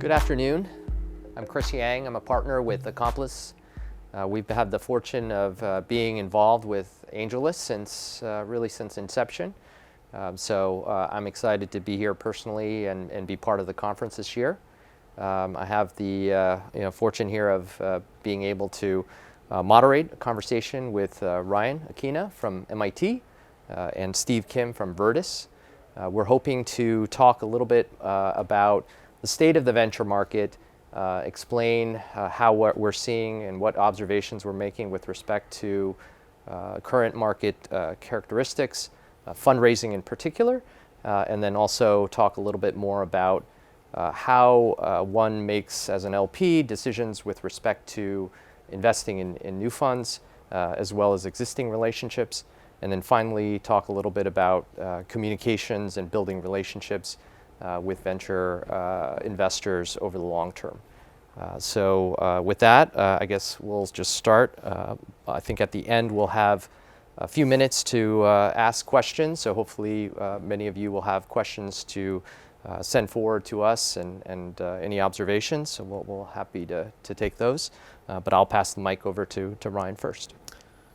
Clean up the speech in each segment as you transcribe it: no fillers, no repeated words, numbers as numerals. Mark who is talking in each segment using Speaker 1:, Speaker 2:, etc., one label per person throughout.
Speaker 1: Good afternoon. I'm Chris Yang. I'm a partner with Accomplice. We've had the fortune of being involved with AngelList since inception. I'm excited to be here personally and be part of the conference this year. I have the fortune here of being able to moderate a conversation with Ryan Akina from MIT and Steve Kim from Virtus. We're hoping to talk a little bit about the state of the venture market, explain how what we're seeing and what observations we're making with respect to current market characteristics, fundraising in particular, and then also talk a little bit more about how one makes, as an LP, decisions with respect to investing in new funds, as well as existing relationships, and then finally talk a little bit about communications and building relationships with venture investors over the long term. With that, I guess we'll just start. I think at the end we'll have a few minutes to ask questions, so hopefully many of you will have questions to send forward to us and any observations, so we'll happy to take those. But I'll pass the mic over to Ryan first.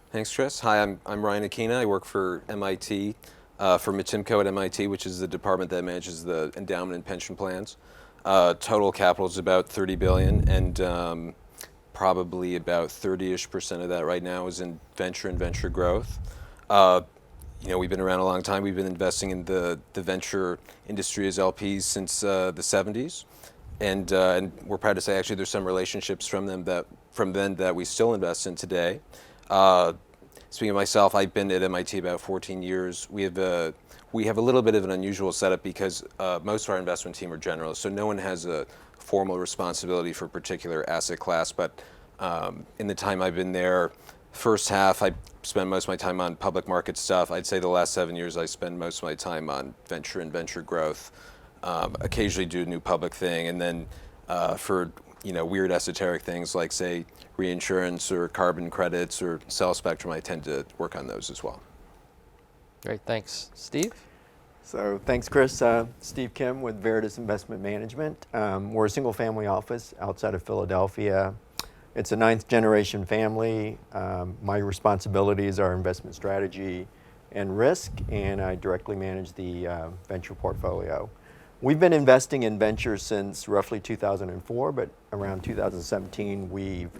Speaker 2: Thanks, Chris. Hi, I'm Ryan Akina. I work for MIT. For Matimco at MIT, which is the department that manages the endowment and pension plans. Total capital is about $30 billion, and probably about 30-ish% of that right now is in venture and venture growth. We've been around a long time. We've been investing in the venture industry as LPs since the 70s, and we're proud to say actually there's some relationships from then that we still invest in today. Speaking of myself, I've been at MIT about 14 years. We have a little bit of an unusual setup because most of our investment team are generalists, so no one has a formal responsibility for a particular asset class. But in the time I've been there, first half I spent most of my time on public market stuff. I'd say the last 7 years I spend most of my time on venture and venture growth. Occasionally do a new public thing, and then for weird esoteric things like, say, reinsurance or carbon credits or cell spectrum, I tend to work on those as well.
Speaker 1: Great, thanks. Steve?
Speaker 3: So thanks, Chris. Steve Kim with Virtus Investment Management. We're a single family office outside of Philadelphia. It's a 9th generation family. My responsibilities are investment strategy and risk, and I directly manage the venture portfolio. We've been investing in venture since roughly 2004, but around 2017 we've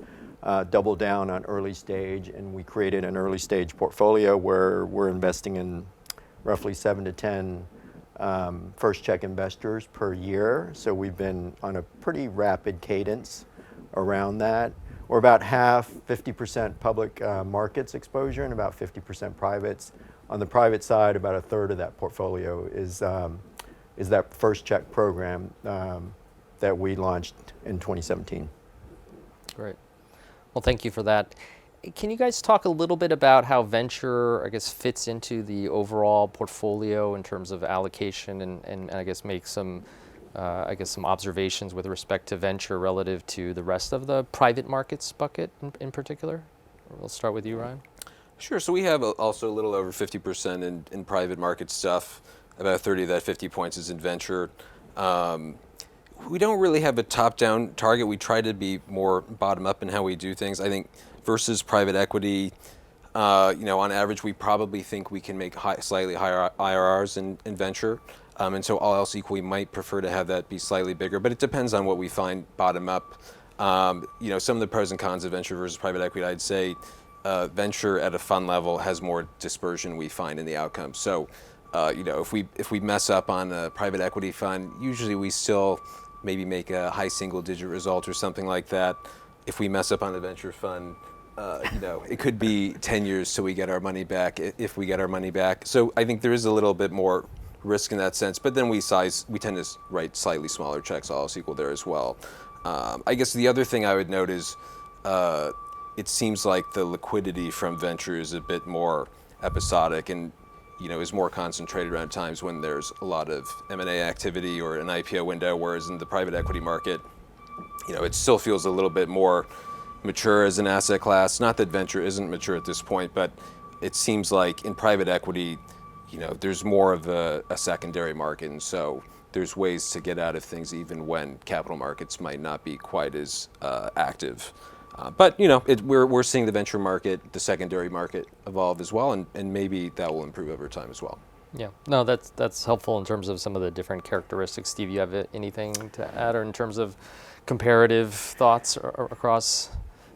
Speaker 3: doubled down on early stage, and we created an early stage portfolio where we're investing in roughly 7 to 10 first check investors per year. So we've been on a pretty rapid cadence around that. We're about half, 50% public markets exposure and about 50% privates. On the private side, about a third of that portfolio is that first check program that we launched in 2017.
Speaker 1: Great. Well, thank you for that. Can you guys talk a little bit about how venture, I guess, fits into the overall portfolio in terms of allocation, and I guess make some observations with respect to venture relative to the rest of the private markets bucket in particular? We'll start with you, Ryan.
Speaker 2: Sure. So we have also a little over 50% in private market stuff. About 30 of that 50 points is in venture. We don't really have a top-down target. We try to be more bottom-up in how we do things. I think versus private equity, on average, we probably think we can make slightly higher IRRs in venture. And so all else equal, we might prefer to have that be slightly bigger. But it depends on what we find bottom-up. Some of the pros and cons of venture versus private equity, I'd say venture at a fund level has more dispersion we find in the outcome. So if we mess up on a private equity fund, usually we still maybe make a high single-digit result or something like that. If we mess up on a venture fund, it could be 10 years till we get our money back, if we get our money back. So I think there is a little bit more risk in that sense, but then we tend to write slightly smaller checks, all else equal there as well. I guess the other thing I would note is it seems like the liquidity from venture is a bit more episodic and is more concentrated around times when there's a lot of M&A activity or an IPO window, whereas in the private equity market, it still feels a little bit more mature as an asset class. Not that venture isn't mature at this point, but it seems like in private equity, there's more of a secondary market, and so there's ways to get out of things even when capital markets might not be quite as active. But we're seeing the venture market, the secondary market, evolve as well, and maybe that will improve over time as well.
Speaker 1: Yeah, no, that's helpful in terms of some of the different characteristics. Steve, you have anything to add, or in terms of comparative thoughts across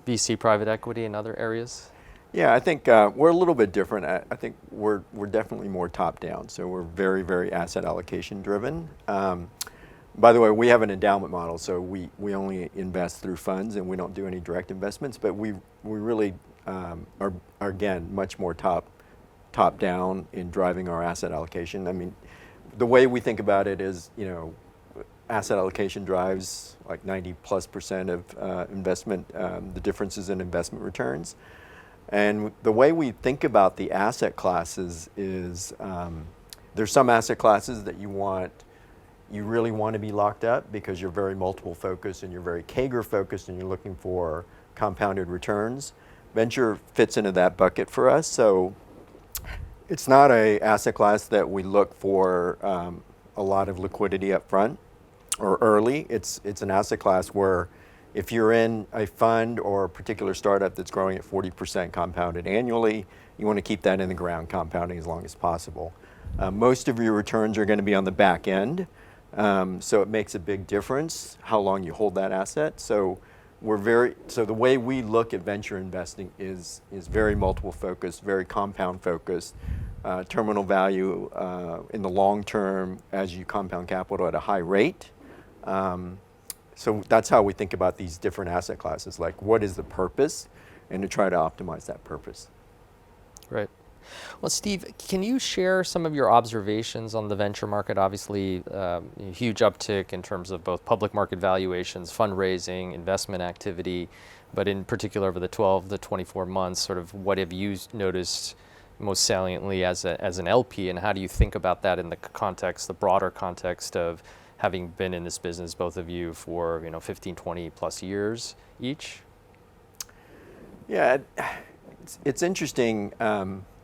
Speaker 1: VC, private equity, and other areas?
Speaker 3: Yeah, I think we're a little bit different. I think we're definitely more top down. So we're very, very asset allocation driven. By the way, we have an endowment model, so we only invest through funds and we don't do any direct investments. But we really are again much more top down in driving our asset allocation. I mean, the way we think about it is, asset allocation drives like 90+% of investment, the differences in investment returns. And the way we think about the asset classes is there's some asset classes that you really want to be locked up because you're very multiple focused and you're very CAGR focused and you're looking for compounded returns. Venture fits into that bucket for us. So it's not a asset class that we look for a lot of liquidity up front or early. It's an asset class where if you're in a fund or a particular startup that's growing at 40% compounded annually, you want to keep that in the ground compounding as long as possible. Most of your returns are going to be on the back end, so it makes a big difference how long you hold that asset. So the way we look at venture investing is very multiple focused, very compound focused, terminal value in the long term as you compound capital at a high rate. So that's how we think about these different asset classes, like what is the purpose, and to try to optimize that purpose.
Speaker 1: Right. Well, Steve, can you share some of your observations on the venture market? Obviously, a huge uptick in terms of both public market valuations, fundraising, investment activity, but in particular over the 12 to 24 months, sort of what have you noticed most saliently as an LP, and how do you think about that in the broader context of having been in this business, both of you, for 15, 20 plus years each?
Speaker 3: Yeah, it's interesting.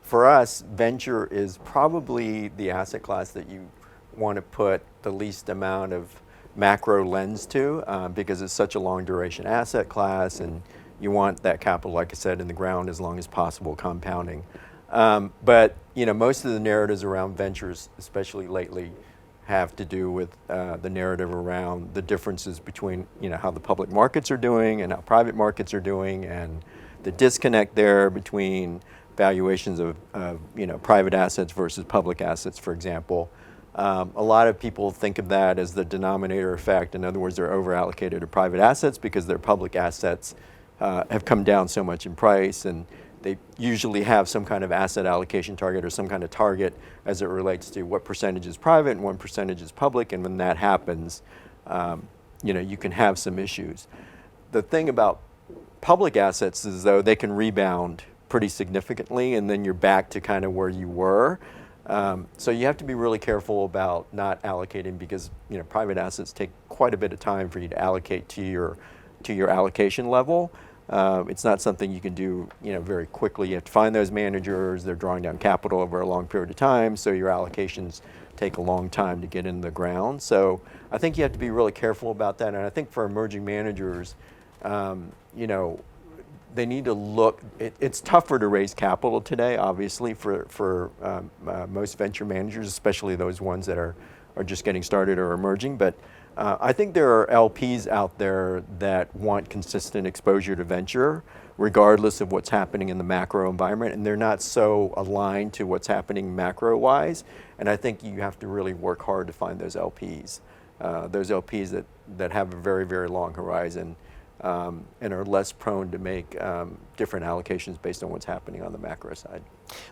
Speaker 3: For us, venture is probably the asset class that you want to put the least amount of macro lens to because it's such a long duration asset class, and you want that capital, like I said, in the ground as long as possible, compounding. But most of the narratives around ventures, especially lately, have to do with the narrative around the differences between how the public markets are doing and how private markets are doing, and the disconnect there between valuations of private assets versus public assets, for example. A lot of people think of that as the denominator effect. In other words, they're over-allocated to private assets because their public assets have come down so much in price, and they usually have some kind of asset allocation target or some kind of target as it relates to what percentage is private and what percentage is public, and when that happens, you can have some issues. The thing about public assets is, though, they can rebound pretty significantly, and then you're back to kind of where you were. So you have to be really careful about not allocating because private assets take quite a bit of time for you to allocate to your allocation level. It's not something you can do very quickly. You have to find those managers. They're drawing down capital over a long period of time, so your allocations take a long time to get in the ground. So I think you have to be really careful about that. And I think for emerging managers, they need to look. It's tougher to raise capital today, obviously, for most venture managers, especially those ones that are just getting started or emerging. But I think there are LPs out there that want consistent exposure to venture, regardless of what's happening in the macro environment, and they're not so aligned to what's happening macro-wise. And I think you have to really work hard to find those LPs that have a very, very long horizon. And are less prone to make different allocations based on what's happening on the macro side.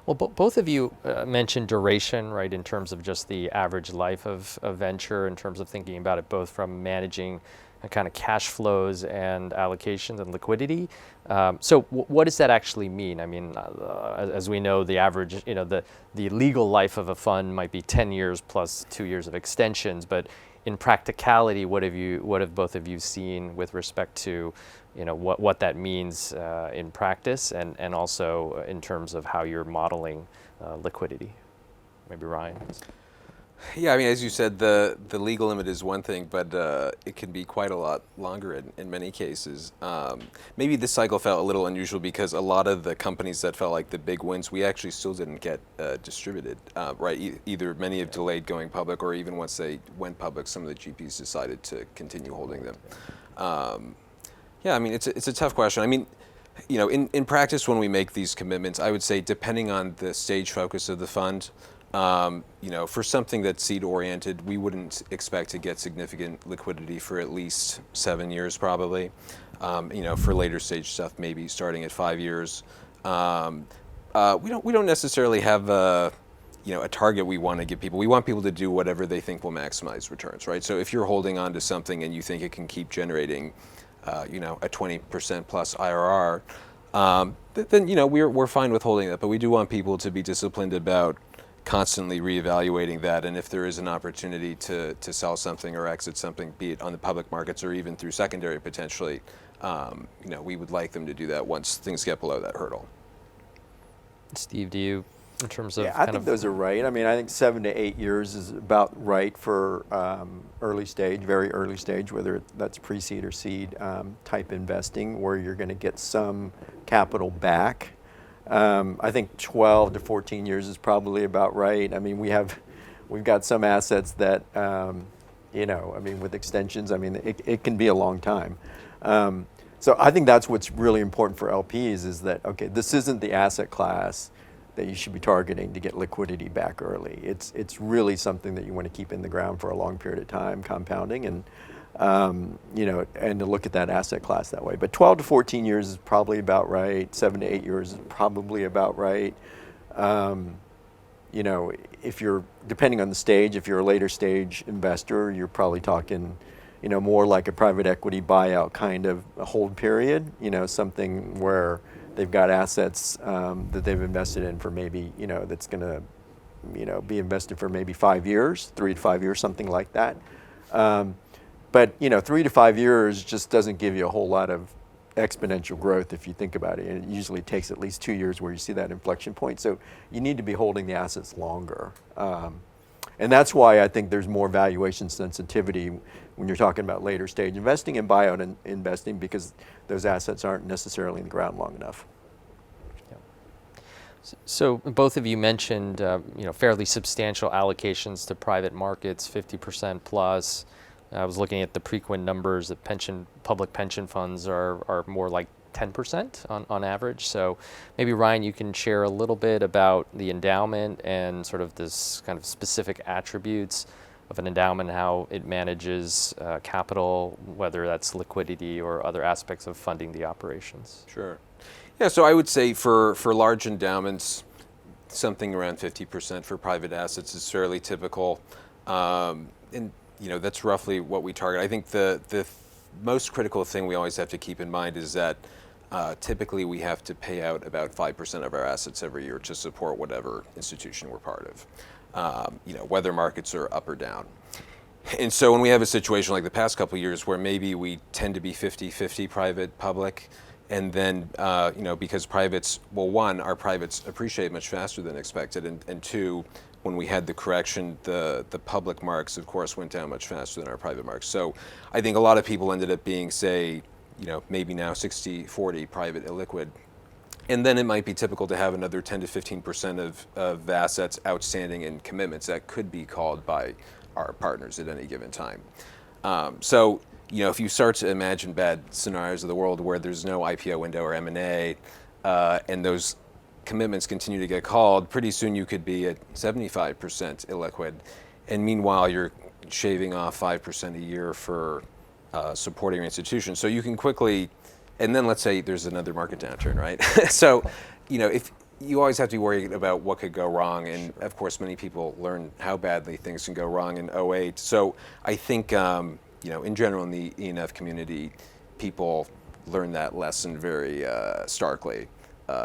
Speaker 1: Well, both of you mentioned duration, right, in terms of just the average life of venture, in terms of thinking about it both from managing kind of cash flows and allocations and liquidity. So what does that actually mean? I mean, as we know, the average, the legal life of a fund might be 10 years plus 2 years of extensions, but in practicality, what have both of you seen with respect to, what that means in practice, and also in terms of how you're modeling liquidity? Maybe Ryan.
Speaker 2: Yeah, I mean, as you said, the legal limit is one thing, but it can be quite a lot longer in many cases. Maybe this cycle felt a little unusual because a lot of the companies that felt like the big wins, we actually still didn't get distributed, right? Either many have delayed going public, or even once they went public, some of the GPs decided to continue holding them. Yeah, I mean, it's a tough question. I mean, in practice, when we make these commitments, I would say depending on the stage focus of the fund, for something that's seed oriented, we wouldn't expect to get significant liquidity for at least 7 years, probably. For later stage stuff, maybe starting at 5 years. We don't necessarily have a target we want to give people. We want people to do whatever they think will maximize returns, right? So if you're holding on to something and you think it can keep generating, a 20% plus IRR, then we're fine with holding that. But we do want people to be disciplined about constantly reevaluating that, and if there is an opportunity to sell something or exit something, be it on the public markets or even through secondary potentially, we would like them to do that once things get below that hurdle.
Speaker 1: Steve, do you, in terms of
Speaker 3: Yeah, I think those are right. I mean, I think 7 to 8 years is about right for early stage, very early stage, whether that's pre-seed or seed type investing, where you're going to get some capital back. I think 12 to 14 years is probably about right. I mean, we've got some assets that, with extensions, it can be a long time. So I think that's what's really important for LPs is that, okay, this isn't the asset class that you should be targeting to get liquidity back early. It's really something that you want to keep in the ground for a long period of time, compounding, and and to look at that asset class that way. But 12 to 14 years is probably about right. 7 to 8 years is probably about right. If you're, depending on the stage, if you're a later stage investor, you're probably talking, more like a private equity buyout kind of a hold period, something where they've got assets that they've invested in for maybe, that's going to, be invested for maybe 5 years, 3 to 5 years, something like that. But 3 to 5 years just doesn't give you a whole lot of exponential growth if you think about it. And it usually takes at least 2 years where you see that inflection point. So you need to be holding the assets longer. And that's why I think there's more valuation sensitivity when you're talking about later stage investing and buyout investing, because those assets aren't necessarily in the ground long enough.
Speaker 1: So both of you mentioned, fairly substantial allocations to private markets, 50% plus. I was looking at the Preqin numbers that public pension funds are more like 10% on average. So maybe Ryan, you can share a little bit about the endowment and sort of this kind of specific attributes of an endowment, how it manages capital, whether that's liquidity or other aspects of funding the operations.
Speaker 2: Sure. Yeah, so I would say for large endowments, something around 50% for private assets is fairly typical. And that's roughly what we target. I think the most critical thing we always have to keep in mind is that typically we have to pay out about 5% of our assets every year to support whatever institution we're part of, whether markets are up or down. And so when we have a situation like the past couple of years where maybe we tend to be 50-50 private, public, and then, because privates, well, one, our privates appreciate much faster than expected, and two, when we had the correction, the public marks, of course, went down much faster than our private marks. So I think a lot of people ended up being, say, maybe now 60-40 private illiquid. And then it might be typical to have another 10 to 15% of assets outstanding in commitments that could be called by our partners at any given time. So if you start to imagine bad scenarios of the world where there's no IPO window or M&A, and those commitments continue to get called, pretty soon you could be at 75% illiquid. And meanwhile, you're shaving off 5% a year for supporting your institution. So you can quickly, and then let's say there's another market downturn, right? So, if you always have to be worried about what could go wrong. And of course, many people learn how badly things can go wrong in 2008. So I think, in general in the E&F community, people learned that lesson very starkly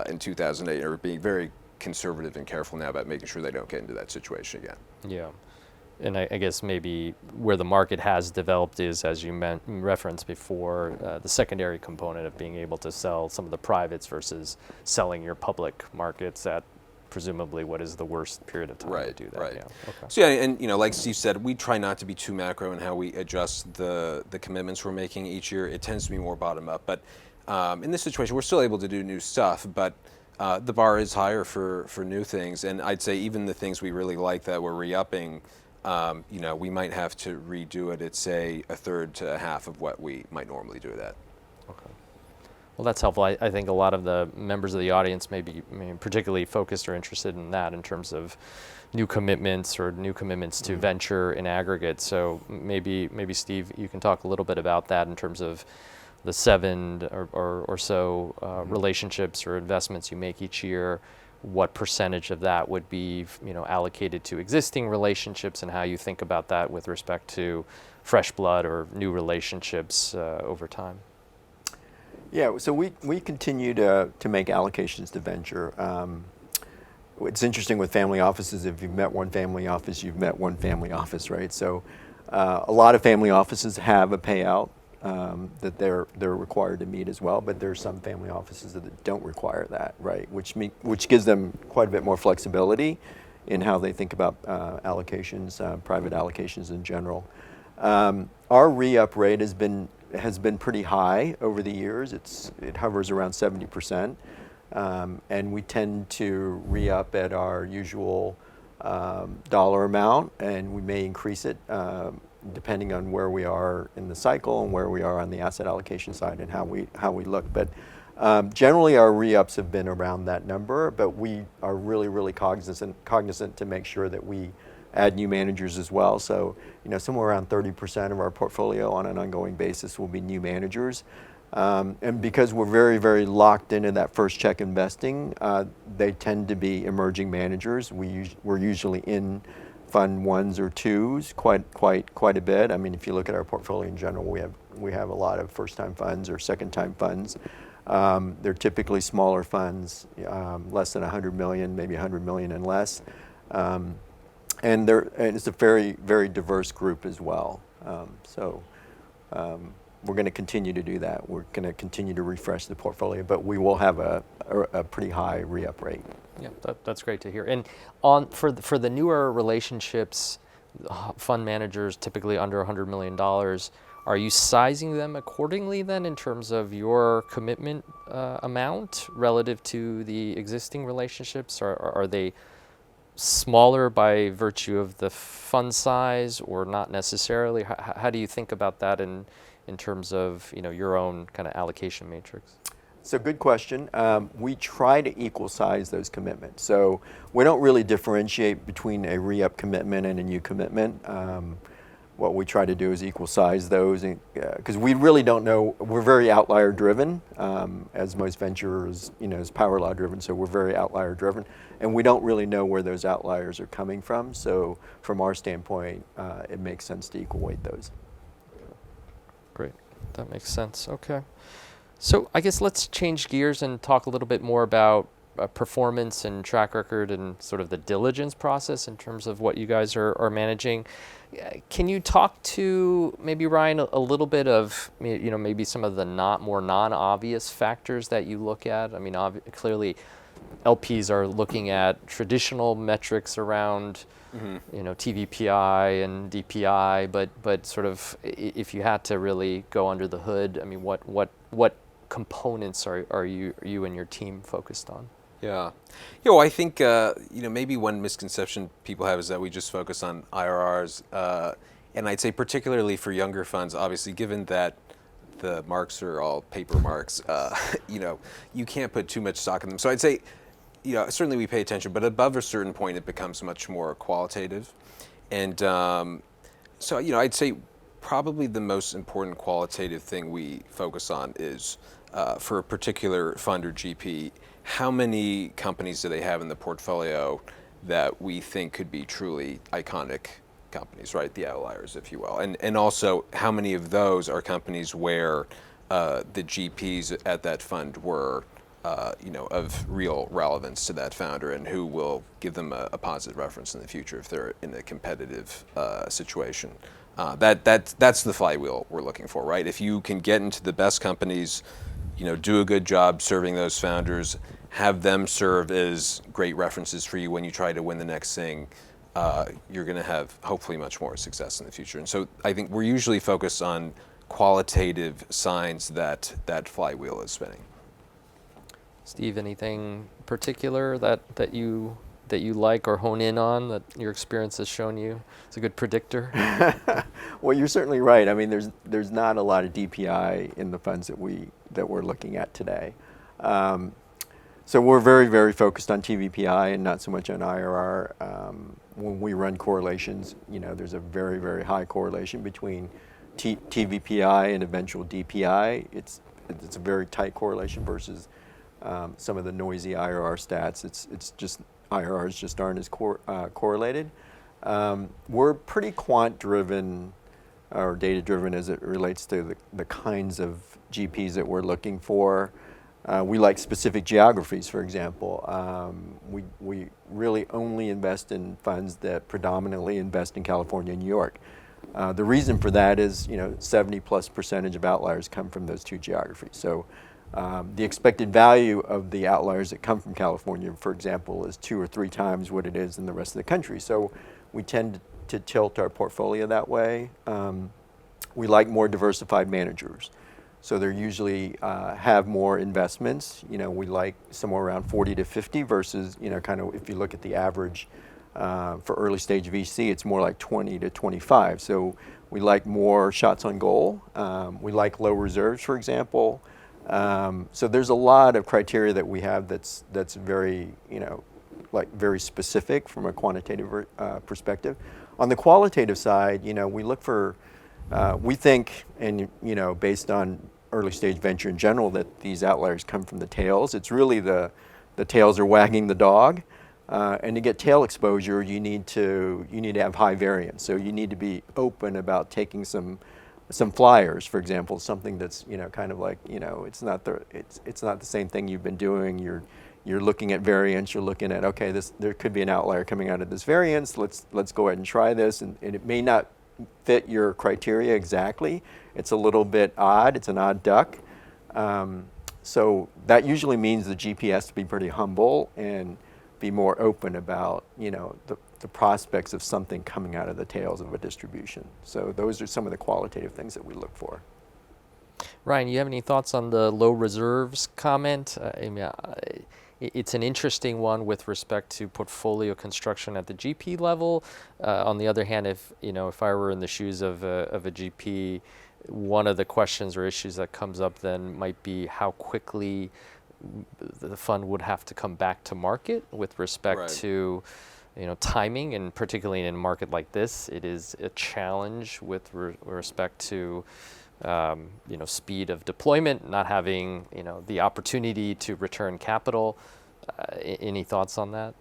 Speaker 2: in 2008, and are being very conservative and careful now about making sure they don't get into that situation again.
Speaker 1: Yeah. And I guess maybe where the market has developed is, as you referenced before, the secondary component of being able to sell some of the privates versus selling your public markets at presumably what is the worst period of time
Speaker 2: Right,
Speaker 1: to do that.
Speaker 2: right.
Speaker 1: Yeah. Okay.
Speaker 2: So yeah, and like Steve said, we try not to be too macro in how we adjust the commitments we're making each year. It tends to be more bottom up. But in this situation, we're still able to do new stuff, but the bar is higher for new things. And I'd say even the things we really like that we're re-upping, we might have to redo it at, say, a third to a half of what we might normally do it at.
Speaker 1: Okay. Well, that's helpful. I think a lot of the members of the audience may be particularly focused or interested in that in terms of new commitments to venture in aggregate. So maybe Steve, you can talk a little bit about that in terms of the 7 or so relationships or investments you make each year. What percentage of that would be allocated to existing relationships, and how you think about that with respect to fresh blood or new relationships over time?
Speaker 3: Yeah, so we continue to make allocations to venture. It's interesting with family offices. If you've met one family office, you've met one family office, right? So a lot of family offices have a payout that they're required to meet as well, but there's some family offices that don't require that, right? Which gives them quite a bit more flexibility in how they think about allocations, private allocations in general. Our re-up rate has been pretty high over the years. It hovers around 70%, and we tend to re-up at our usual dollar amount, and we may increase it depending on where we are in the cycle and where we are on the asset allocation side and how we look. But generally, our re-ups have been around that number, but we are really cognizant to make sure that we add new managers as well. So, somewhere around 30% of our portfolio on an ongoing basis will be new managers. And because we're very locked into that first check investing, they tend to be emerging managers. We're usually in fund 1s or 2s quite a bit. I mean, if you look at our portfolio in general, we have a lot of first-time funds or second-time funds. They're typically smaller funds, less than 100 million, maybe 100 million and less. And it's a very diverse group as well. We're going to continue to do that. We're going to continue to refresh the portfolio, but we will have a pretty high re-up rate.
Speaker 1: Yeah, that's great to hear. And for the newer relationships, fund managers typically under $100 million, are you sizing them accordingly then in terms of your commitment amount relative to the existing relationships? Or are they smaller by virtue of the fund size, or not necessarily? How do you think about that in terms of your own kind of allocation matrix?
Speaker 3: So good question. We try to equal size those commitments. So we don't really differentiate between a re-up commitment and a new commitment. What we try to do is equal size those, because we really don't know. We're very outlier driven, as most ventures, is power law driven. So we're very outlier driven, and we don't really know where those outliers are coming from. So from our standpoint, it makes sense to equal weight those.
Speaker 1: Great, that makes sense. Okay, so I guess let's change gears and talk a little bit more about performance and track record and sort of the diligence process in terms of what you guys are managing. Can you talk to maybe, Ryan, a little bit of maybe some of the more non-obvious factors that you look at? I mean, clearly LPs are looking at traditional metrics around TVPI and DPI, but sort of if you had to really go under the hood, I mean, what components are you and your team focused on?
Speaker 2: Yeah. Well, I think, maybe one misconception people have is that we just focus on IRRs. And I'd say particularly for younger funds, obviously, given that the marks are all paper marks, you can't put too much stock in them. So I'd say, certainly we pay attention, but above a certain point, it becomes much more qualitative. And so, I'd say probably the most important qualitative thing we focus on is for a particular fund or GP, how many companies do they have in the portfolio that we think could be truly iconic companies, right? The outliers, if you will. And also, how many of those are companies where the GPs at that fund were, of real relevance to that founder, and who will give them a positive reference in the future if they're in a competitive situation. That's the flywheel we're looking for, right? If you can get into the best companies, do a good job serving those founders, have them serve as great references for you when you try to win the next thing. You're going to have hopefully much more success in the future. And so I think we're usually focused on qualitative signs that that flywheel is spinning.
Speaker 1: Steve, anything particular that you like or hone in on that your experience has shown you? It's a good predictor.
Speaker 3: Well, you're certainly right. I mean, there's not a lot of DPI in the funds that we're looking at today. So we're very, very focused on TVPI and not so much on IRR. When we run correlations, there's a very, very high correlation between TVPI and eventual DPI. It's a very tight correlation versus some of the noisy IRR stats. It's just IRRs just aren't as correlated. We're pretty quant-driven or data-driven as it relates to the kinds of GPs that we're looking for. We like specific geographies, for example. We really only invest in funds that predominantly invest in California and New York. The reason for that is, 70+% of outliers come from those two geographies. So the expected value of the outliers that come from California, for example, is 2 or 3 times what it is in the rest of the country. So we tend to tilt our portfolio that way. We like more diversified managers. So they usually have more investments. We like somewhere around 40 to 50 versus, kind of if you look at the average for early stage VC, it's more like 20 to 25. So we like more shots on goal. We like low reserves, for example. So there's a lot of criteria that we have that's very, very specific from a quantitative perspective. On the qualitative side, we look for, we think, and based on early stage venture in general, that these outliers come from the tails. It's really the tails are wagging the dog, and to get tail exposure, you need to have high variance. So you need to be open about taking some flyers, for example, something that's kind of like it's not the same thing you've been doing. You're looking at variance. You're looking at, okay, there could be an outlier coming out of this variance. Let's go ahead and try this, and it may not fit your criteria exactly. It's a little bit odd. It's an odd duck. So that usually means the GP has to be pretty humble and be more open about the prospects of something coming out of the tails of a distribution. So those are some of the qualitative things that we look for.
Speaker 1: Ryan, you have any thoughts on the low reserves comment? It's an interesting one with respect to portfolio construction at the GP level. On the other hand, if I were in the shoes of a GP, one of the questions or issues that comes up then might be how quickly the fund would have to come back to market with respect to timing, and particularly in a market like this, it is a challenge with respect to speed of deployment, not having the opportunity to return capital. Any thoughts on that?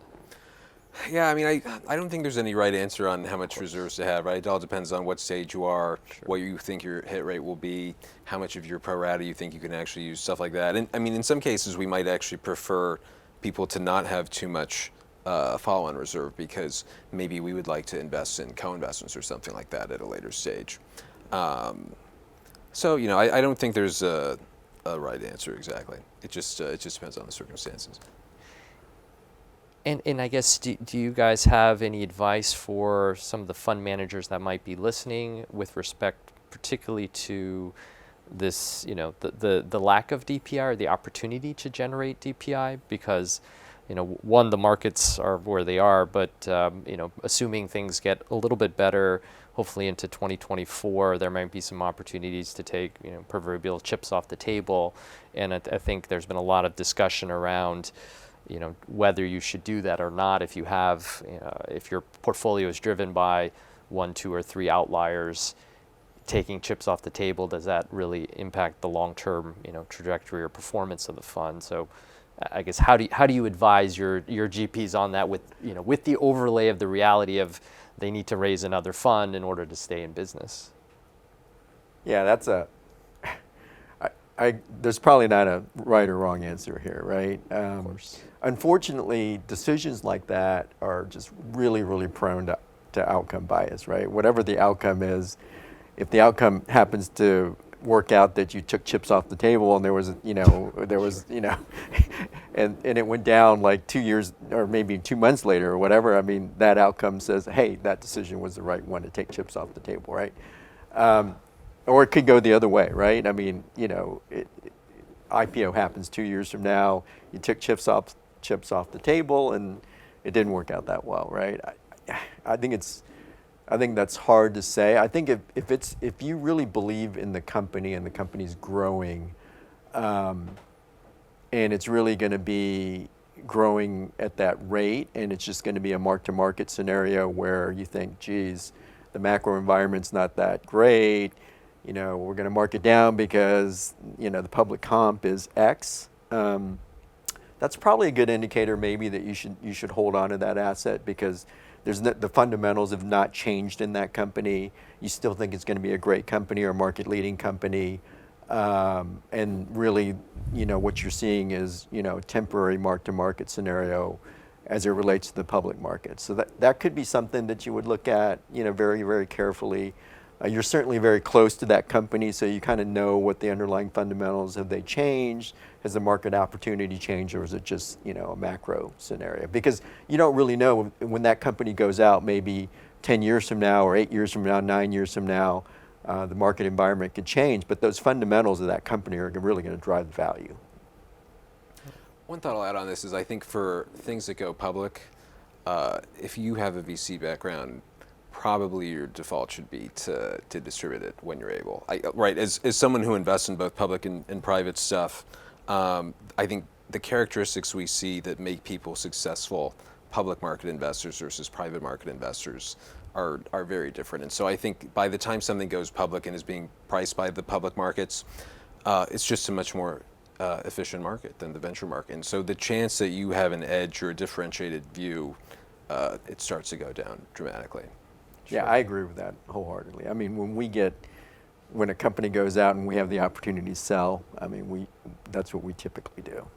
Speaker 2: Yeah, I don't think there's any right answer on how much reserves to have, right? It all depends on what stage you are, what you think your hit rate will be, how much of your pro rata you think you can actually use, stuff like that. And in some cases, we might actually prefer people to not have too much follow-on reserve because maybe we would like to invest in co-investments or something like that at a later stage. So I don't think there's a right answer exactly. It just depends on the circumstances.
Speaker 1: And I guess, do you guys have any advice for some of the fund managers that might be listening with respect particularly to this, the lack of DPI or the opportunity to generate DPI? Because, one, the markets are where they are, but, assuming things get a little bit better, hopefully into 2024, there might be some opportunities to take, proverbial chips off the table. And I think there's been a lot of discussion around whether you should do that or not. If you have, if your portfolio is driven by 1, 2, or 3 outliers, taking chips off the table, does that really impact the long-term, trajectory or performance of the fund? So, I guess how do you advise your GPs on that with with the overlay of the reality of they need to raise another fund in order to stay in business?
Speaker 3: Yeah, that's there's probably not a right or wrong answer here, right?
Speaker 1: Of course.
Speaker 3: Unfortunately, decisions like that are just really, really prone to outcome bias, right? Whatever the outcome is, if the outcome happens to work out that you took chips off the table and there was and it went down like 2 years or maybe 2 months later or whatever. I mean, that outcome says, hey, that decision was the right one to take chips off the table, right? Or it could go the other way, right? I mean, IPO happens 2 years from now. You took chips off the table, and it didn't work out that well, right? I think that's hard to say. I think if you really believe in the company and the company's growing, and it's really going to be growing at that rate, and it's just going to be a mark-to-market scenario where you think, geez, the macro environment's not that great. We're going to mark it down because the public comp is X. That's probably a good indicator, maybe, that you should hold on to that asset because the fundamentals have not changed in that company. You still think it's going to be a great company or a market-leading company, and really, what you're seeing is a temporary mark-to-market scenario as it relates to the public market. So that could be something that you would look at, very, very carefully. You're certainly very close to that company, so you kind of know what the underlying fundamentals, have they changed? Has the market opportunity changed, or is it just, a macro scenario? Because you don't really know when that company goes out, maybe 10 years from now, or 8 years from now, 9 years from now, the market environment could change, but those fundamentals of that company are really going to drive the value.
Speaker 2: One thought I'll add on this is I think for things that go public, if you have a VC background, probably your default should be to distribute it when you're able. Right, as someone who invests in both public and private stuff, I think the characteristics we see that make people successful, public market investors versus private market investors, are very different. And so I think by the time something goes public and is being priced by the public markets, it's just a much more efficient market than the venture market. And so the chance that you have an edge or a differentiated view, it starts to go down dramatically.
Speaker 3: Yeah, I agree with that wholeheartedly. I mean, when a company goes out and we have the opportunity to sell, I mean, that's what we typically do.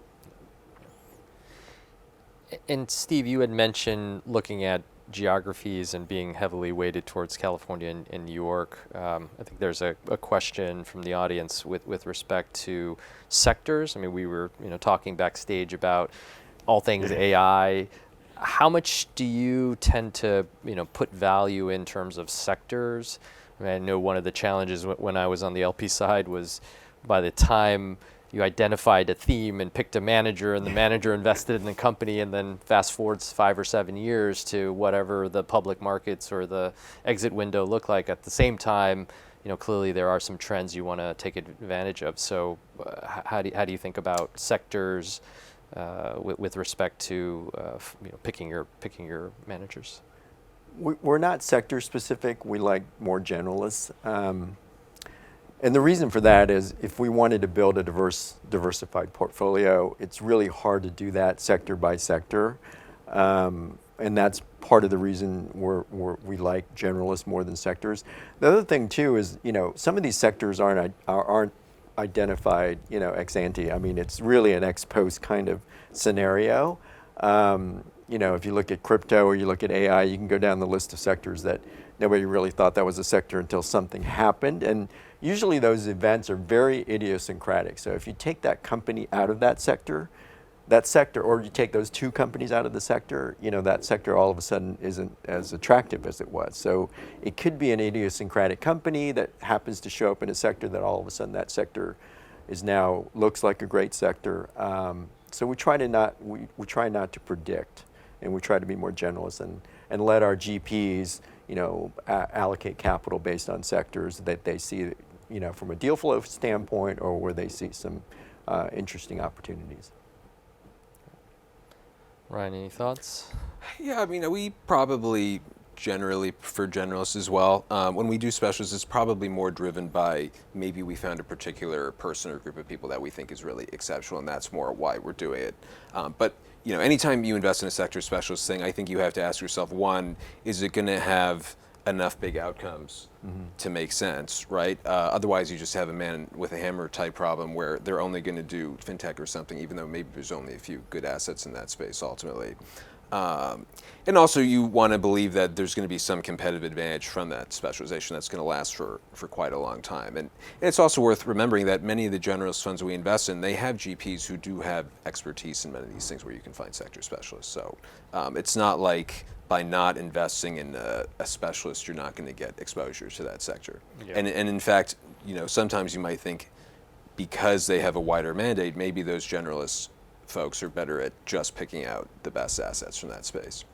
Speaker 1: And Steve, you had mentioned looking at geographies and being heavily weighted towards California and New York. I think there's a question from the audience with respect to sectors. I mean, we were talking backstage about all things AI. How much do you tend to put value in terms of sectors? I mean, I know one of the challenges when I was on the LP side was by the time you identified a theme and picked a manager and the manager invested in the company, and then fast forwards 5 or 7 years to whatever the public markets or the exit window look like. At the same time, clearly there are some trends you want to take advantage of. So how do you think about sectors with respect to picking your managers?
Speaker 3: We're not sector specific. We like more generalists. And the reason for that is if we wanted to build a diversified portfolio, it's really hard to do that sector by sector. And that's part of the reason we like generalists more than sectors. The other thing too is, some of these sectors aren't identified, ex ante. I mean, it's really an ex post kind of scenario. If you look at crypto or you look at AI, you can go down the list of sectors that nobody really thought that was a sector until something happened. And usually those events are very idiosyncratic. So if you take that company out of that sector, or you take those two companies out of the sector, that sector all of a sudden isn't as attractive as it was. So it could be an idiosyncratic company that happens to show up in a sector that all of a sudden that sector is now looks like a great sector. So we try not to predict, and we try to be more generalists and let our GPs allocate capital based on sectors that they see from a deal flow standpoint or where they see some interesting opportunities.
Speaker 1: Ryan, any thoughts?
Speaker 2: Yeah, I mean, we probably generally prefer generalists as well. When we do specials, it's probably more driven by maybe we found a particular person or group of people that we think is really exceptional, and that's more why we're doing it. But anytime you invest in a sector specialist thing, I think you have to ask yourself, one, is it going to have enough big outcomes to make sense, right? Otherwise, you just have a man with a hammer type problem where they're only going to do fintech or something, even though maybe there's only a few good assets in that space ultimately. And also you want to believe that there's going to be some competitive advantage from that specialization that's going to last for quite a long time. And it's also worth remembering that many of the generalist funds we invest in, they have GPs who do have expertise in many of these things where you can find sector specialists. So it's not like by not investing in a specialist, you're not going to get exposure to that sector.
Speaker 1: Yeah.
Speaker 2: And in fact, sometimes you might think because they have a wider mandate, maybe those generalist folks are better at just picking out the best assets from that space.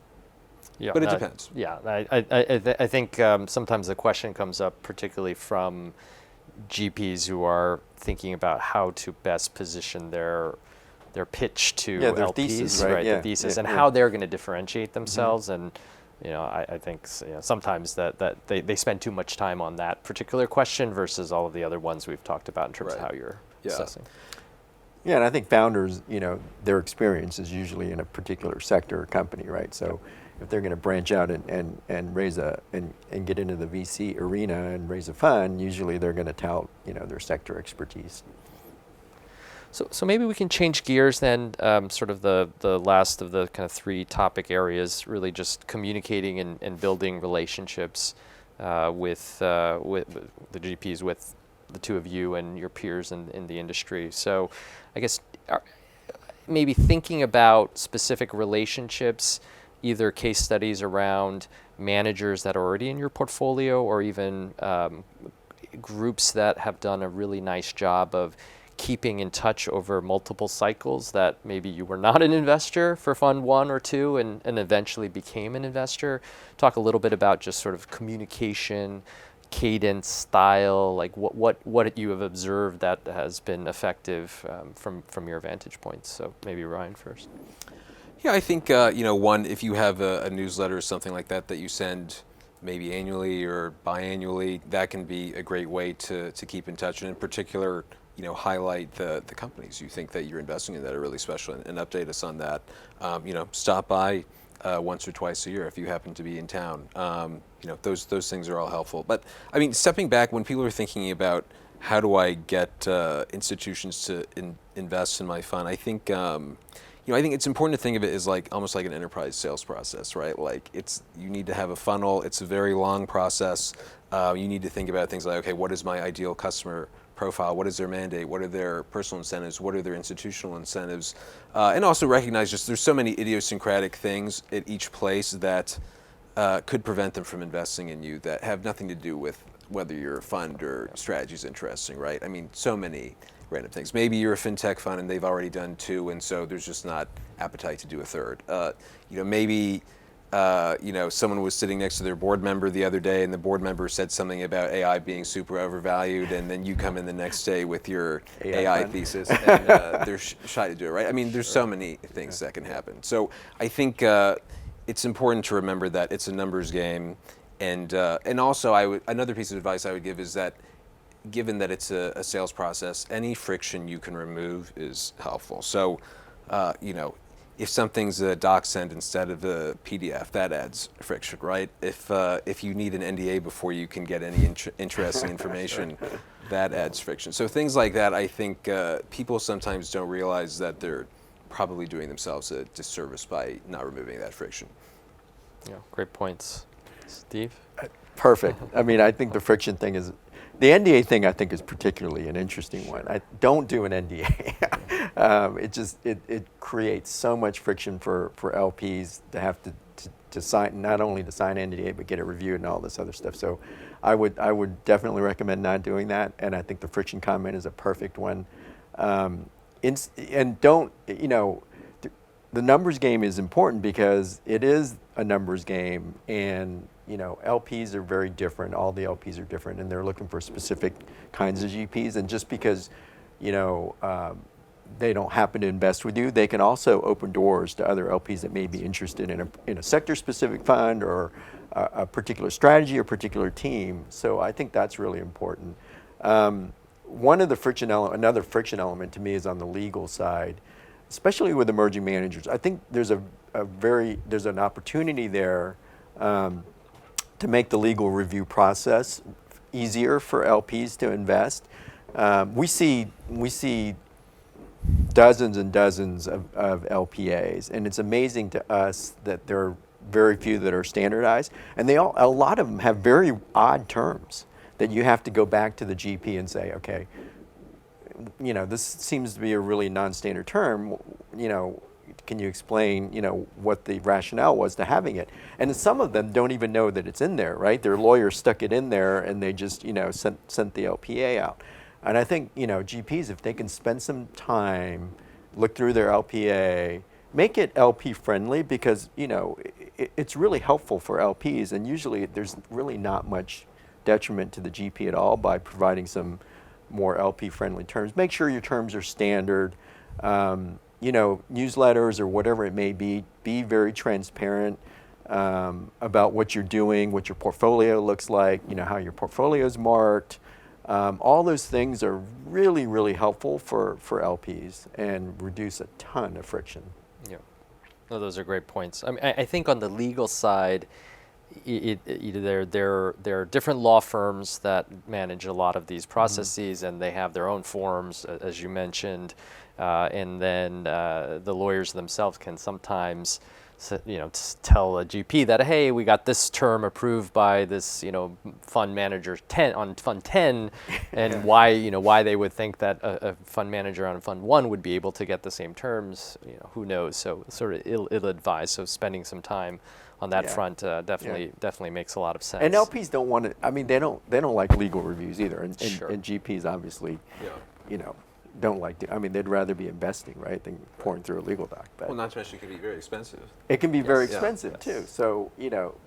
Speaker 1: Yeah,
Speaker 2: But it depends.
Speaker 1: Yeah, I think sometimes the question comes up, particularly from GPs who are thinking about how to best position their pitch to
Speaker 3: their
Speaker 1: LPs,
Speaker 3: thesis, right?
Speaker 1: The thesis, and how they're going to differentiate themselves. And I think sometimes that they spend too much time on that particular question versus all of the other ones we've talked about in terms of how you're assessing.
Speaker 3: Yeah, and I think founders, their experience is usually in a particular sector or company, right? So if they're going to branch out and raise and get into the VC arena and raise a fund, usually they're going to tout, their sector expertise.
Speaker 1: So maybe we can change gears then, sort of the last of the kind of three topic areas, really just communicating and building relationships with the GPs, with the two of you and your peers in the industry. So I guess maybe thinking about specific relationships, either case studies around managers that are already in your portfolio or even groups that have done a really nice job of keeping in touch over multiple cycles, that maybe you were not an investor for fund 1 or 2 and eventually became an investor. Talk a little bit about just sort of communication, cadence, style, like what you have observed that has been effective from your vantage points. So maybe Ryan first.
Speaker 2: Yeah, I think, one, if you have a newsletter or something like that you send maybe annually or biannually, that can be a great way to keep in touch, and in particular, highlight the companies you think that you're investing in that are really special and update us on that. Stop by once or twice a year if you happen to be in town. Those things are all helpful. But I mean, stepping back, when people are thinking about how do I get institutions to invest in my fund, I think I think it's important to think of it as almost like an enterprise sales process, right? Like you need to have a funnel. It's a very long process. You need to think about things like, okay, what is my ideal customer profile? What is their mandate? What are their personal incentives? What are their institutional incentives? And also recognize there's so many idiosyncratic things at each place that could prevent them from investing in you that have nothing to do with whether your fund or strategy is interesting, right? I mean, so many random things. Maybe you're a fintech fund and they've already done 2, and so there's just not appetite to do a third. Maybe someone was sitting next to their board member the other day and the board member said something about AI being super overvalued, and then you come in the next day with your AI thesis and they're shy to do it, right? I mean, there's so many things that can happen. So I think it's important to remember that it's a numbers game, and also another piece of advice I would give is that given that it's a sales process, any friction you can remove is helpful. So, if something's a doc send instead of a PDF, that adds friction, right? If you need an NDA before you can get any interesting information, that adds friction. So things like that, I think people sometimes don't realize that they're probably doing themselves a disservice by not removing that friction.
Speaker 1: Yeah, great points. Steve?
Speaker 3: Perfect. I mean, I think the friction thing is, the NDA thing I think is particularly an interesting one. I don't do an NDA. It creates so much friction for LPs to have to sign, not only to sign NDA, but get it reviewed and all this other stuff. So I would definitely recommend not doing that, and I think the friction comment is a perfect one. And don't, the numbers game is important because it is a numbers game, and LPs are very different. All the LPs are different, and they're looking for specific kinds of GPs. And just because, they don't happen to invest with you, they can also open doors to other LPs that may be interested in a sector-specific fund or a particular strategy or particular team. So I think that's really important. Another friction element to me is on the legal side, especially with emerging managers. I think there's an opportunity there to make the legal review process easier for LPs to invest. We see dozens and dozens of LPAs, and it's amazing to us that there are very few that are standardized, and a lot of them have very odd terms that you have to go back to the GP and say, okay, this seems to be a really non-standard term, can you explain, what the rationale was to having it? And some of them don't even know that it's in there, right? Their lawyer stuck it in there and they just, sent the LPA out. And I think, GPs, if they can spend some time, look through their LPA, make it LP friendly, because, it's really helpful for LPs, and usually there's really not much detriment to the GP at all by providing some more LP friendly terms. Make sure your terms are standard. Newsletters or whatever it may be very transparent about what you're doing, what your portfolio looks like, how your portfolio is marked. All those things are really, really helpful for LPs and reduce a ton of friction.
Speaker 1: Yeah, no, those are great points. I mean, I think on the legal side, there are different law firms that manage a lot of these processes, and they have their own forms, as you mentioned, and then the lawyers themselves can sometimes, tell a GP that, hey, we got this term approved by this, fund manager 10 on Fund 10, and why they would think that a fund manager on Fund 1 would be able to get the same terms, who knows? So sort of ill-advised. So spending some time on that front definitely makes a lot of sense.
Speaker 3: And LPs don't want to. I mean, they don't like legal reviews either, and
Speaker 1: Sure.
Speaker 3: and GPs obviously, don't like to. I mean, they'd rather be investing, right, than pouring through a legal doc. But
Speaker 2: Well, not to mention it can be very expensive.
Speaker 3: it can be very
Speaker 2: Yeah.
Speaker 3: expensive
Speaker 1: Yes.
Speaker 3: too. So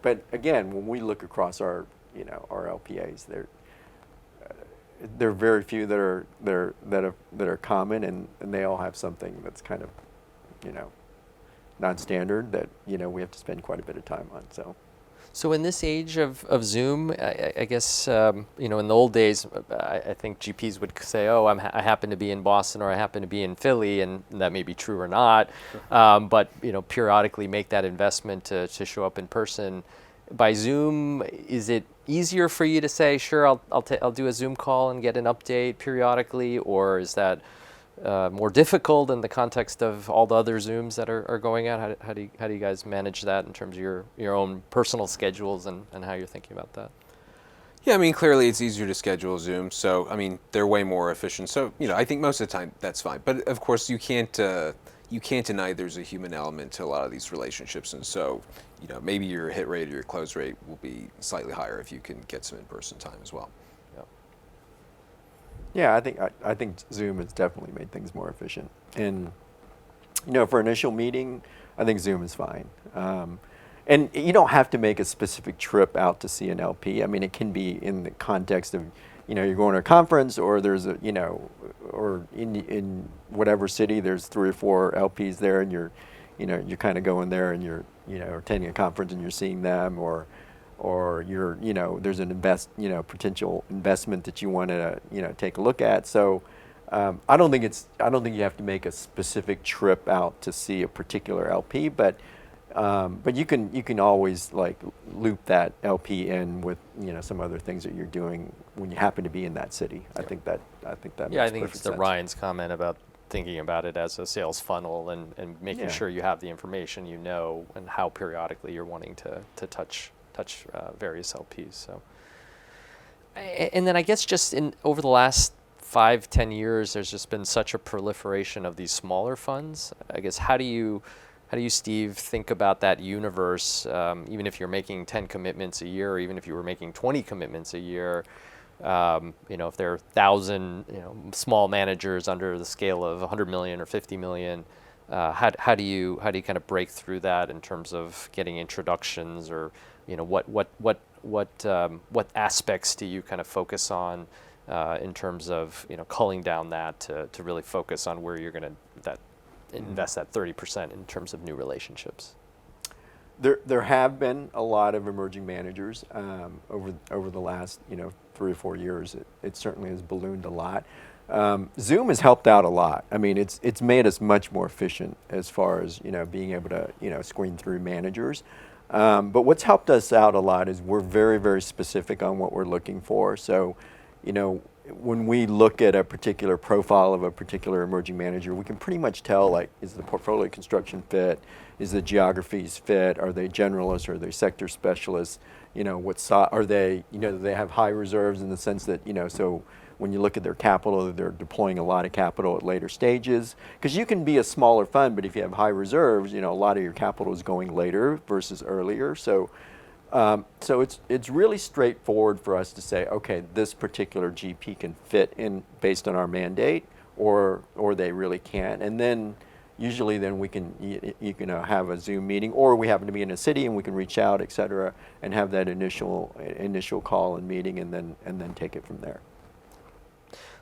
Speaker 3: but again, when we look across our our LPAs, there are very few that are common, and they all have something that's kind of non-standard that we have to spend quite a bit of time on.
Speaker 1: So in this age of Zoom, I guess, in the old days, I think GPs would say, oh, I happen to be in Boston, or I happen to be in Philly, and that may be true or not. But, periodically make that investment to show up in person. By Zoom, is it easier for you to say, sure, I'll do a Zoom call and get an update periodically, or is that more difficult in the context of all the other Zooms that are going out? How do you guys manage that in terms of your own personal schedules and how you're thinking about that?
Speaker 2: Yeah, I mean, clearly it's easier to schedule Zoom, so I mean they're way more efficient. So I think most of the time that's fine. But of course you can't deny there's a human element to a lot of these relationships, and so maybe your hit rate or your close rate will be slightly higher if you can get some in-person time as well.
Speaker 3: Yeah, I think Zoom has definitely made things more efficient. And for initial meeting, I think Zoom is fine. And you don't have to make a specific trip out to see an LP. I mean, it can be in the context of you're going to a conference, or there's a or in whatever city there's 3 or 4 LPs there, and you're kind of going there and you're attending a conference and you're seeing them, or you're there's an potential investment that you want to take a look at. So I don't think you have to make a specific trip out to see a particular LP, but you can always loop that LP in with some other things that you're doing when you happen to be in that city. I think that
Speaker 1: Yeah, I
Speaker 3: makes
Speaker 1: think
Speaker 3: perfect
Speaker 1: it's the
Speaker 3: sense.
Speaker 1: Ryan's comment about thinking about it as a sales funnel and making sure you have the information and how periodically you're wanting to touch various LPs. So, and then I guess just over the last 5-10 years, there's just been such a proliferation of these smaller funds. I guess how do you, Steve, think about that universe? Even if you're making 10 commitments a year, or even if you were making 20 commitments a year, if there are 1,000 small managers under the scale of 100 million or 50 million. How do you kind of break through that in terms of getting introductions, or what aspects do you kind of focus on in terms of culling down that to really focus on where you're going to invest that 30% in terms of new relationships?
Speaker 3: There have been a lot of emerging managers over the last 3 or 4 years. It certainly has ballooned a lot. Zoom has helped out a lot. I mean, it's made us much more efficient as far as being able to screen through managers. But what's helped us out a lot is we're very, very specific on what we're looking for. So, when we look at a particular profile of a particular emerging manager, we can pretty much tell, like, is the portfolio construction fit? Is the geographies fit? Are they generalists? Are they sector specialists? You know, are they, you know, do they have high reserves in the sense that, you know, so when you look at their capital, they're deploying a lot of capital at later stages. Because you can be a smaller fund, but if you have high reserves, you know, a lot of your capital is going later versus earlier. So it's really straightforward for us to say, okay, this particular GP can fit in based on our mandate, or they really can't. And then usually then we can you can have a Zoom meeting, or we happen to be in a city and we can reach out, et cetera, and have that initial call and meeting, and then take it from there.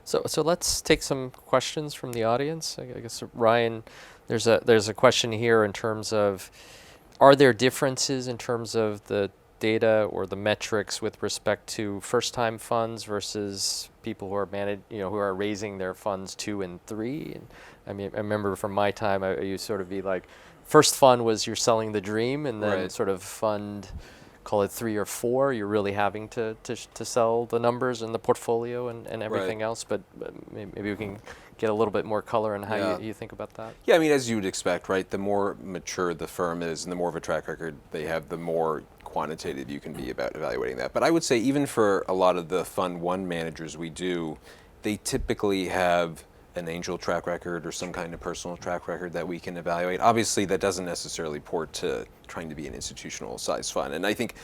Speaker 1: So let's take some questions from the audience. I guess, Ryan, there's a question here in terms of, are there differences in terms of the data or the metrics with respect to first-time funds versus people who are who are raising their funds 2 and 3? And I mean, I remember from my time, I used to sort of be like, first fund was you're selling the dream, and then
Speaker 2: Right.
Speaker 1: sort of fund, call it 3 or 4, you're really having to sell the numbers and the portfolio and everything
Speaker 2: Right.
Speaker 1: else. But maybe we can get a little bit more color on how
Speaker 2: Yeah.
Speaker 1: you think about that.
Speaker 2: Yeah, I mean, as you would expect, right? The more mature the firm is and the more of a track record they have, the more quantitative you can be about evaluating that. But I would say even for a lot of the Fund 1 managers we do, they typically have an angel track record or some kind of personal track record that we can evaluate. Obviously, that doesn't necessarily port to trying to be an institutional size fund. And I think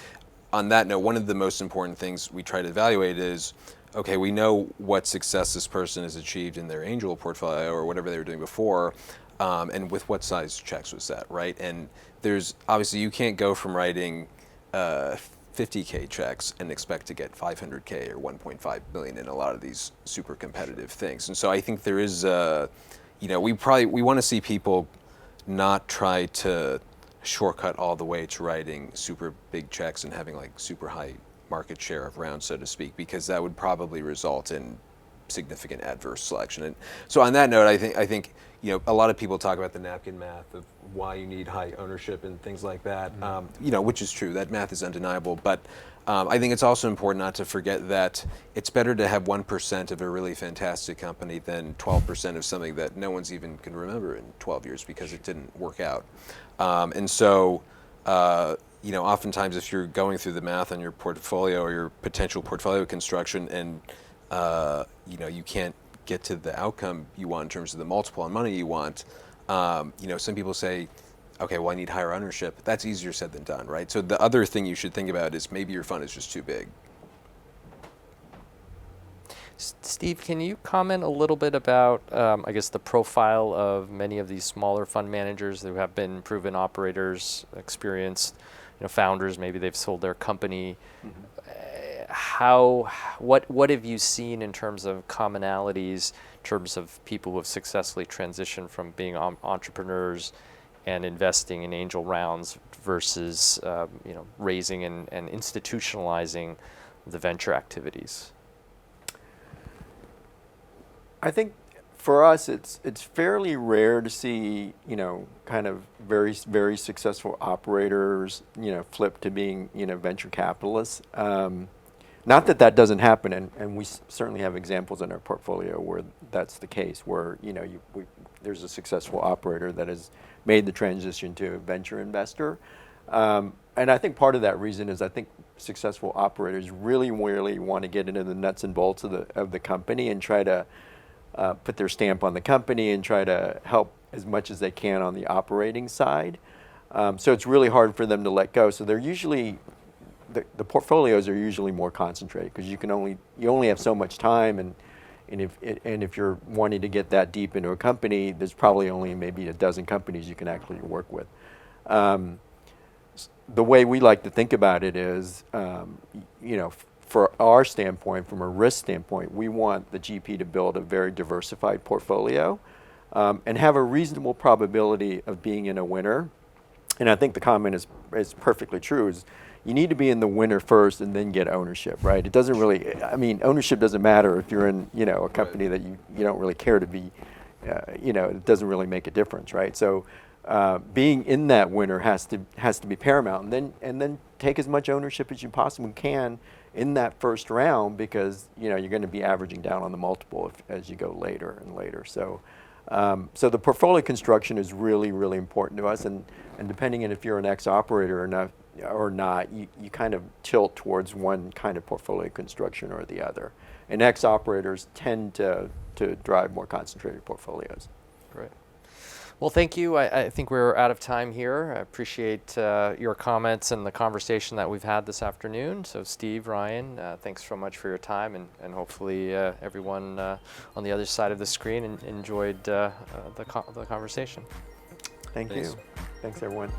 Speaker 2: on that note, one of the most important things we try to evaluate is, okay, we know what success this person has achieved in their angel portfolio or whatever they were doing before, and with what size checks was that, right? And there's, obviously, you can't go from writing 50K checks and expect to get 500K or 1.5 million in a lot of these super competitive things. And so I think there is, we want to see people not try to shortcut all the way to writing super big checks and having like super high market share of rounds, so to speak, because that would probably result in significant adverse selection. And so on that note, I think a lot of people talk about the napkin math of why you need high ownership and things like that, which is true. That math is undeniable. But I think it's also important not to forget that it's better to have 1% of a really fantastic company than 12% of something that no one's even can remember in 12 years because it didn't work out. And so, oftentimes if you're going through the math on your portfolio or your potential portfolio construction and you can't get to the outcome you want in terms of the multiple on money you want, some people say, okay, well, I need higher ownership. That's easier said than done, right? So the other thing you should think about is maybe your fund is just too big.
Speaker 1: Steve, can you comment a little bit about, I guess, the profile of many of these smaller fund managers who have been proven operators, experienced, founders? Maybe they've sold their company. What have you seen in terms of commonalities, in terms of people who have successfully transitioned from being entrepreneurs and investing in angel rounds versus raising and institutionalizing the venture activities?
Speaker 3: I think for us, it's fairly rare to see, kind of very, very successful operators, flip to being, venture capitalists. Not that doesn't happen, and we certainly have examples in our portfolio where that's the case, where, there's a successful operator that has made the transition to a venture investor. And I think part of that reason is I think successful operators really want to get into the nuts and bolts of the company and try to put their stamp on the company and try to help as much as they can on the operating side. So it's really hard for them to let go. So they're usually, the portfolios are usually more concentrated because you only have so much time, and if you're wanting to get that deep into a company, there's probably only maybe a dozen companies you can actually work with. The way we like to think about it is, for our standpoint, from a risk standpoint, we want the GP to build a very diversified portfolio and have a reasonable probability of being in a winner. And I think the comment is perfectly true, is you need to be in the winner first and then get ownership, right? It doesn't really, ownership doesn't matter if you're in, a company that you don't really care to be, it doesn't really make a difference, right? So being in that winner has to be paramount, and then take as much ownership as you possibly can in that first round, because you're going to be averaging down on the multiple as you go later and later. So so the portfolio construction is really, really important to us, and depending on if you're an ex-operator or not, you kind of tilt towards one kind of portfolio construction or the other. And ex-operators tend to drive more concentrated portfolios.
Speaker 1: Great. Well, thank you. I think we're out of time here. I appreciate your comments and the conversation that we've had this afternoon. So Steve, Ryan, thanks so much for your time, and hopefully everyone on the other side of the screen enjoyed the conversation.
Speaker 3: Thank
Speaker 2: Thanks.
Speaker 3: you. Thanks, everyone.